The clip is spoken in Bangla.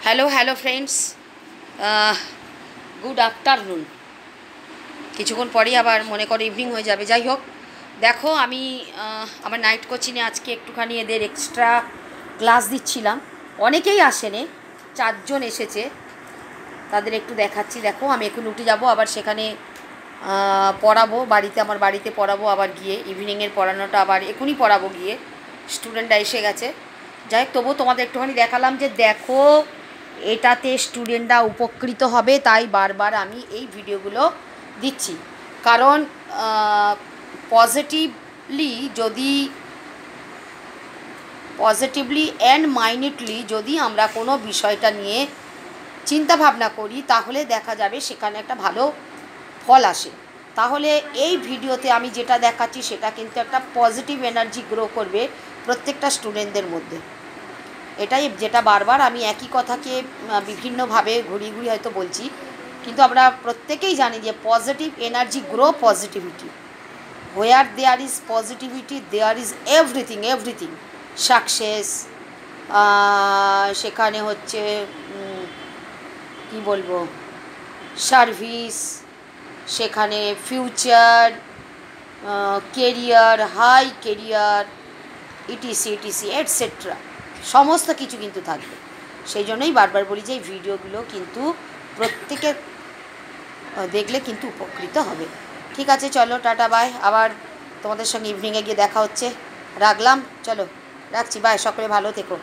Hello friends, good afternoon. কিছুক্ষণ পরেই আবার মনে করো ইভিনিং হয়ে যাবে। যাই হোক, দেখো আমি আমার নাইট কোচিংয়ে আজকে একটুখানি এদের এক্সট্রা ক্লাস দিচ্ছিলাম। অনেকেই আসেনি, 4 জন এসেছে, তাদের একটু দেখাচ্ছি। দেখো আমি এখন উঠে যাব, আবার সেখানে পড়াবো বাড়িতে, আমার বাড়িতে পড়াবো আবার গিয়ে। ইভিনিংয়ের পড়ানোটা আবার এখনই পড়াবো গিয়ে, স্টুডেন্টরা এসে গেছে। যাই হোক, তবুও তোমাদের একটুখানি দেখালাম যে দেখো এটাতে স্টুডেন্টরা উপকৃত হবে, তাই বারবার আমি এই ভিডিওগুলো দিচ্ছি। কারণ পজিটিভলি অ্যান্ড মাইন্ডলি যদি আমরা কোনো বিষয়টা নিয়ে চিন্তা ভাবনা করি, তাহলে দেখা যাবে সেখানে একটা ভালো ফল আসে। তাহলে এই ভিডিওতে আমি যেটা দেখাচ্ছি সেটা কিন্তু একটা পজিটিভ এনার্জি গ্রো করবে প্রত্যেকটা স্টুডেন্টদের মধ্যে। এটাই যেটা বারবার আমি একই কথাকে বিভিন্নভাবে ঘুরিয়ে ঘুরিয়ে হয়তো বলছি, কিন্তু আমরা প্রত্যেকেই জানি যে positive energy grow positivity. Where there is positivity there is everything success, সেখানে হচ্ছে কি বলবো, সার্ভিস, সেখানে future, career, high career, ETC etcetera, সমস্ত কিছু কিন্তু থাকবে। সেই জন্যই বারবার বলি যে এই ভিডিওগুলো কিন্তু প্রত্যেকে দেখলে কিন্তু উপকৃত হবে। ঠিক আছে, চলো টাটা বাই, আবার তোমাদের সঙ্গে ইভিনিংয়ে গিয়ে দেখা হচ্ছে। রাখলাম, চলো রাখছি, বাই, সকলে ভালো থেকো।